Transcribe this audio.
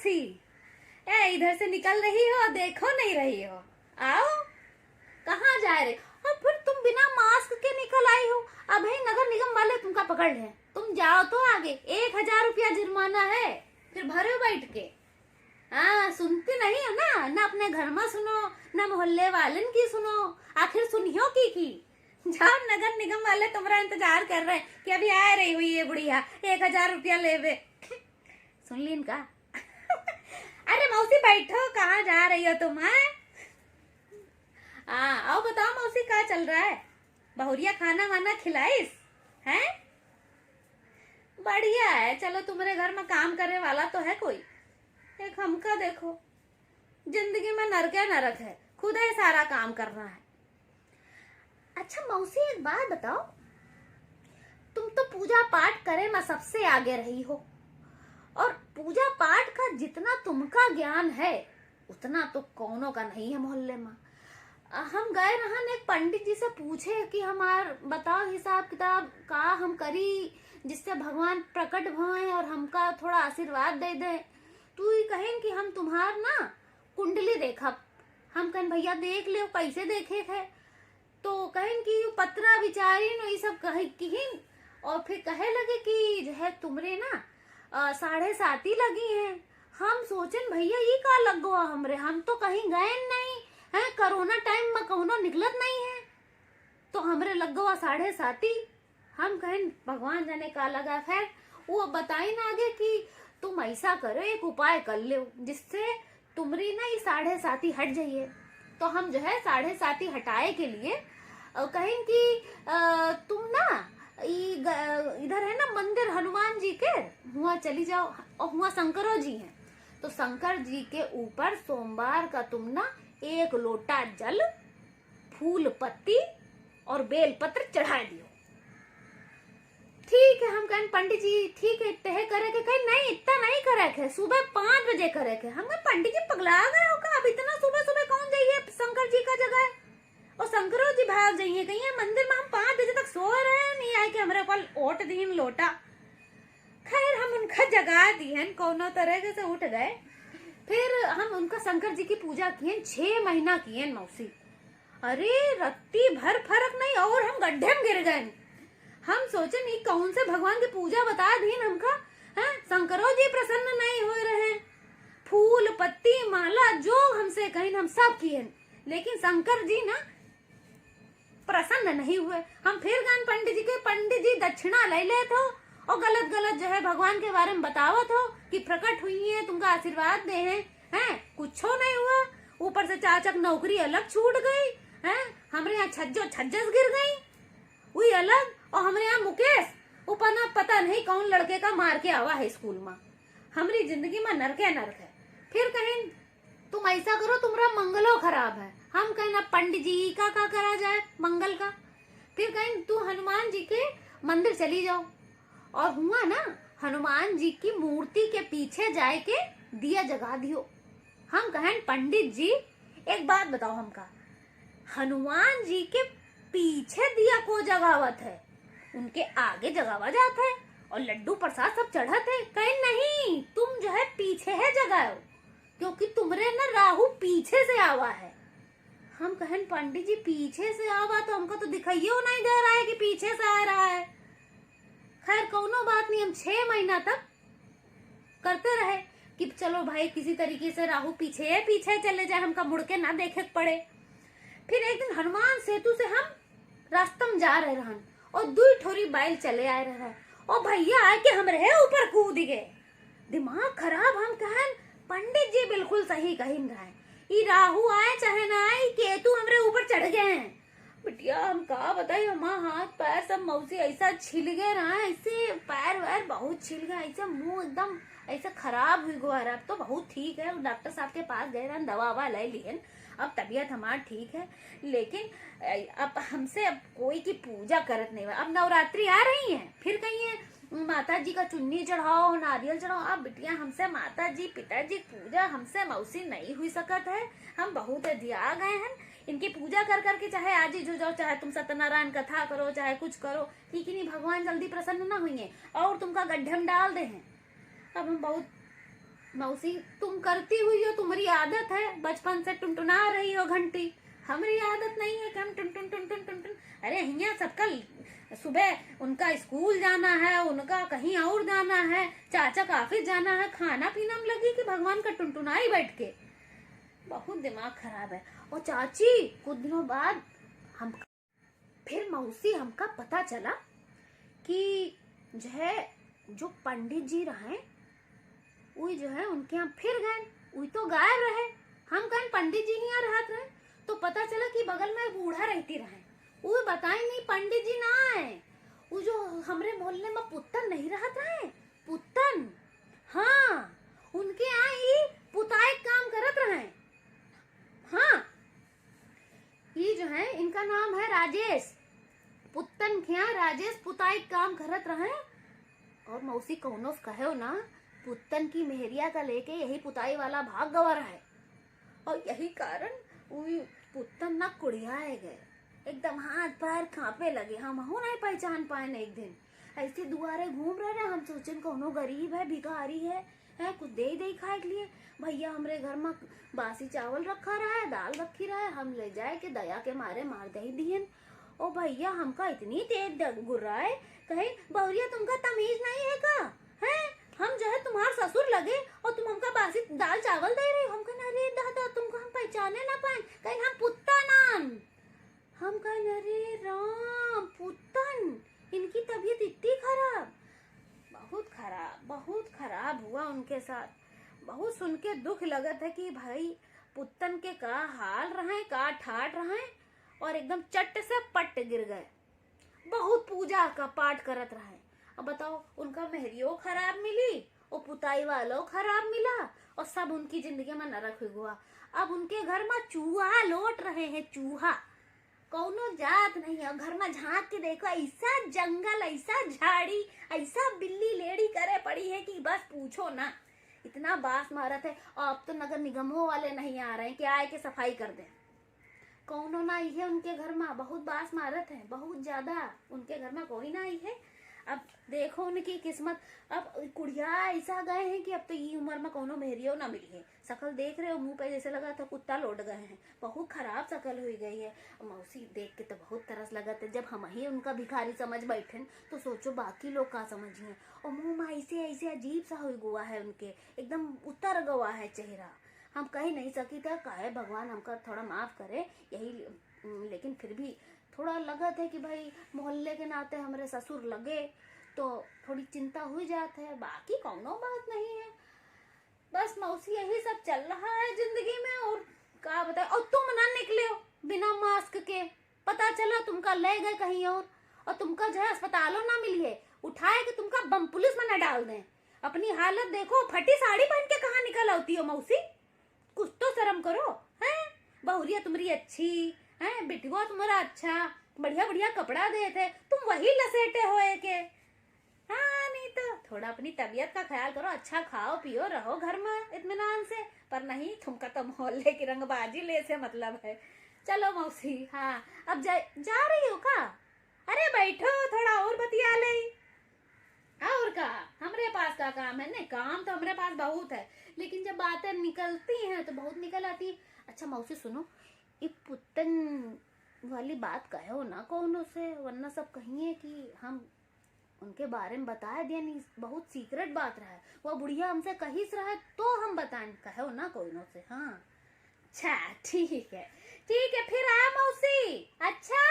मौसी, ए इधर से निकल रही हो, देखो नहीं रही हो। आओ, कहाँ जा रहे? और फिर तुम बिना मास्क के निकल आई हो। अब है नगर निगम वाले तुमका पकड़ ले, तुम जाओ तो आगे 1000 रुपया जुर्माना है, फिर भरो बैठ के। हाँ, सुनती नहीं हो ना अपने घर में सुनो, ना मोहल्ले वालन की सुनो, आखिर सुनियो की। जाओ, नगर निगम वाले तुम्हारा इंतजार कर रहे हैं कि अभी आ रही हुई ये बुढ़िया 1000 रुपया लेवे। सुन ली इनका। अरे मौसी बैठो, कहाँ जा रही हो तुम? आओ बताओ मौसी, क्या चल रहा है? बहुरिया खाना वाना खिलाइस हैं? बढ़िया है, चलो तुम्हारे घर में काम करने वाला तो है कोई। एक हमका देखो, जिंदगी में नरक है, खुद ही सारा काम करना है। अच्छा मौसी, एक बात बताओ, तुम तो पूजा पाठ करे में सबसे आगे रही हो, और पूजा पाठ का जितना तुमका ज्ञान है उतना तो कौनों का नहीं है मोहल्ले में। हम गए रहन, एक पंडित जी से पूछे कि हमार बताओ हिसाब किताब का हम करी जिससे भगवान प्रकट भय और हमका थोड़ा आशीर्वाद दे दे। तू ही कहें कि हम तुम्हार ना कुंडली देखब। हम कहें भैया देख ले, कैसे देखे है? तो कहें कि पत्रा विचारी नो ये सब कहिन, और फिर कहे लगे कि जो है तुमरे ना 7:30 लगी हैं। हम सोचन भैया ये का लग गो हमरे, हम तो कहीं गए नहीं है, कोरोना टाइम में कौनो निकलत नहीं है, तो हमरे लग गो 7:30। हम कहें भगवान जाने का लगा। खैर वो बताई ना आगे कि तुम ऐसा करो, एक उपाय कर लो जिससे तुमरी ना ये 7:30 हट जाइए। तो हम जो है 7:30 हटाए के लिए कहें कि तुम ना इधर है ना मंदिर हनुमान जी के, वहाँ चली जाओ, और वहाँ शंकरो जी हैं, तो शंकर जी के ऊपर सोमवार का तुम ना 1 लोटा जल, फूल पत्ती और बेलपत्र चढ़ा दियो। ठीक है, हम कहें पंडित जी ठीक है, इतने करे के? कहीं नहीं, इतना नहीं करे के, सुबह 5 बजे करे के। हम पंडित जी पगला गए हो का? अब इतना सुबह सुबह कौन जाइए शंकर जी का जगह है, और शंकरो जी भाग जाइए कहीं मंदिर में। हम 5 बजे तक सो रहे हैं, नहीं आए कि हमारे पास ओट दीन लोटा। खैर हम उनका जगा दिए, कोनो तरह से उठ गए। फिर हम उनका शंकर जी की पूजा किए, 6 महीना किए मौसी। अरे रत्ती भर फर्क नहीं, और हम गड्ढे में गिर गए। हम सोचे नहीं कौन से भगवान की पूजा बता दी हमका है, शंकरो जी प्रसन्न नहीं हो रहे। फूल पत्ती माला जो हमसे कहीं हम सब किए, लेकिन शंकर जी ना प्रसन्न नहीं हुए। हम फिर गए पंडित जी के, पंडित जी दक्षिणा ले ले तो, और गलत गलत जो है भगवान के बारे में बतावत हो कि प्रकट हुई है, तुमका आशीर्वाद दे हैं, कुछ नहीं हुआ। ऊपर से चाचक नौकरी अलग छूट गई है, हमारे यहाँ छज्जस गिर गई वही अलग, और हमारे यहाँ मुकेश ऊपर ना पता नहीं कौन लड़के का मार के आवा है स्कूल में। हमारी जिंदगी में नरक है। फिर कहें तुम ऐसा करो, तुम्हारा मंगलो खराब है। हम कहें ना पंडित जी का करा जाए मंगल का। फिर कहें तू हनुमान जी के मंदिर चली जाओ, और हुआ ना हनुमान जी की मूर्ति के पीछे जाए के दिया जगा दियो। हम कहें पंडित जी एक बात बताओ हमका, हनुमान जी के पीछे दिया को जगावत है, उनके आगे जगावा जाता है, और लड्डू प्रसाद सब चढ़त है। कहीं नहीं, तुम जो है पीछे है जगाओ, क्योंकि तुमरे ना राहु पीछे से आवा है। हम कहें पंडित जी पीछे से आवा, तो हमको तो दिखाइयो नहीं दे रहा है कि पीछे से आ रहा है। खैर कोनो बात नहीं, हम 6 महीना तक करते रहे कि चलो भाई किसी तरीके से राहु पीछे चले जाए, हमका मुड़ के ना देखे पड़े। फिर एक दिन हनुमान सेतु से हम रास्ता में जा रहे रहन, और 2 ठोरी बैल चले आए रहे, और भैया आए के हमरे ऊपर कूद गए। दिमाग खराब। हम कहें पंडित जी बिल्कुल सही कहीं रहे, ये राहु आए चाहे ना आए, केतु हमरे ऊपर चढ़ गए हैं। बिटिया हम का बताइए, हमारा हाथ पैर सब मौसी ऐसा छिल गए रहा, ऐसे पैर वैर बहुत छिल गए, ऐसा मुंह एकदम ऐसा खराब हुई गया। अब तो बहुत ठीक है, डॉक्टर साहब के पास गए रहन, दवा ववा ले लिए, अब तबीयत हमार ठीक है। लेकिन अब हमसे अब कोई की पूजा करत नहीं है। अब नवरात्रि आ रही है, फिर कहिए माता जी का चुन्नी चढ़ाओ, नारियल चढ़ाओ। अब बिटिया हमसे माता जी पिताजी पूजा हमसे मौसी नहीं हुई सकत है। हम बहुत दिया गए हैं इनकी पूजा कर करके, चाहे आज ही जो जाओ, चाहे तुम सत्यनारायण कथा करो, चाहे कुछ करो, ठीक ही नहीं, भगवान जल्दी प्रसन्न ना हुई है और तुमका गड्ढे में डाल दे हैं। अब हम बहुत मौसी तुम करती हुई हो, तुम्हारी आदत है, बचपन से टुनटुना रही हो घंटी। हमारी आदत नहीं है कि हम टुन टुन टुन टुन टुन टुन। अरे यहाँ सबका सुबह उनका स्कूल जाना है, उनका कहीं और जाना है, चाचा का ऑफिस जाना है, खाना पीना में लगी कि भगवान का टुनटुनाई बैठ के। बहुत दिमाग खराब है। और चाची कुछ दिनों बाद हम फिर मौसी हमका पता चला कि जो है जो पंडित जी रहे वही जो है उनके यहाँ फिर गए, वही तो गायब रहे। हम कहें पंडित जी यहाँ रहत रहे, तो पता चला कि बगल में बूढ़ा रहती रहे। वो बताए नहीं पंडित जी ना आए, वो जो हमरे मोहल्ले में पुत्तन नहीं रहत रहे, पुत्तन, हाँ उनके यहाँ ही पुताई काम करत रहे। हाँ ये जो है इनका नाम है राजेश, पुत्तन के यहाँ राजेश पुताई काम करत रहे। और मौसी कौनो कहे हो ना, पुत्तन की मेहरिया का लेके यही पुताई वाला भाग गवा है, और यही कारण वही पुत्तन ना कुड़ियाए गए, एकदम हाथ पैर कांपे लगे। हम नहीं पहचान पाए न। एक दिन ऐसे दुआरे घूम रहे, हम सोचन कोनो गरीब है, भिखारी है कुछ दे खाए के लिए। भैया हमरे घर में बासी चावल रखा रहा है, दाल रखी रहा है, हम ले जाए के दया के मारे मार दे दियन। ओ भैया हमका इतनी तेज गुर्राए, कहे बहुरिया तुमका तमीज नहीं है का है, हम जो है तुम्हार ससुर लगे और तुम हमका बासी दाल चावल दे रहे हो। हम कहना अरे दादा तुमको हम पहचाने ना पाए, कहीं हम पुत्तन, हम कहना अरे राम पुत्तन, इनकी तबीयत इतनी खराब। बहुत खराब हुआ उनके साथ। बहुत सुन के दुख लगत है कि भाई पुत्तन के का हाल रहे, का ठाट रहे, और एकदम चट से पट गिर गए। बहुत पूजा का पाठ करत रहे। अब बताओ उनका मेहरियो खराब मिली और पुताई वालों खराब मिला, और सब उनकी जिंदगी में नरक हुआ। अब उनके घर में चूहा लौट रहे हैं, चूहा कौनो जात नहीं है। घर में झांक के देखो, ऐसा जंगल, ऐसा झाड़ी, ऐसा बिल्ली लेड़ी करे पड़ी है कि बस पूछो ना, इतना बास मारत है। और अब तो नगर निगमों वाले नहीं आ रहे हैं कि आए के सफाई कर दें। कौनो ना आई है उनके घर में, बहुत बास मारत है, बहुत ज्यादा। उनके घर में कोई ना आई है। अब देखो उनकी किस्मत, अब कुड़िया ऐसा गए हैं कि अब तो ये उम्र में कोनो मेहरियो ना मिली है। शकल देख रहे हो, मुंह पे जैसे लगा था कुत्ता लौट गए हैं, बहुत खराब शकल हुई गई है। मौसी देख के तो बहुत तरस लगत है। जब हम ही उनका भिखारी समझ बैठे तो सोचो बाकी लोग का समझिए। और मुंह में ऐसे अजीब सा हुई गुआ है उनके, एकदम उतर गवा है चेहरा। हम कह नहीं सकी था, कहे भगवान हमका थोड़ा माफ करे यही, लेकिन फिर भी थोड़ा लगत है कि भाई मोहल्ले के नाते हमारे ससुर लगे तो थोड़ी चिंता हुई जात है। बाकी कौनो बात नहीं है। बस मौसी यही सब चल रहा है जिंदगी में, और क्या बताए। और तुम ना निकले हो बिना मास्क के, पता चला तुमका ले गए कहीं और तुमका जो है अस्पतालों ना मिलिए, उठाए कि तुमका बम पुलिस में न डाल दें। अपनी हालत देखो, फटी साड़ी पहन के कहाँ निकल आती हो मौसी, कुछ तो शर्म करो। है बहुरिया तुम्हारी अच्छी है, बिटुआ तुम्हारा अच्छा, बढ़िया बढ़िया कपड़ा दे थे, तुम वही लसेटे होए के। हाँ नहीं तो थोड़ा अपनी तबीयत का ख्याल करो, अच्छा खाओ पियो, रहो घर में इत्मीनान से। पर नहीं, तुमका तो मोहल्ले की रंगबाजी ले से मतलब है। चलो मौसी, हाँ अब जा रही हो का? अरे बैठो थोड़ा और बतिया ले। और का हमरे पास का काम है ने, काम तो हमरे पास बहुत है, लेकिन जब बातें निकलती हैं तो बहुत निकल आती। अच्छा मौसी सुनो, ये पुत्तन वाली बात कहो ना कौन से, वरना सब कहिए कि हम उनके बारे में बता दिया नहीं, बहुत सीक्रेट बात रहा है। वो बुढ़िया हमसे कहिस रहा है तो हम बताएं, कहो ना कोई से। हाँ अच्छा ठीक है फिर आ मौसी। अच्छा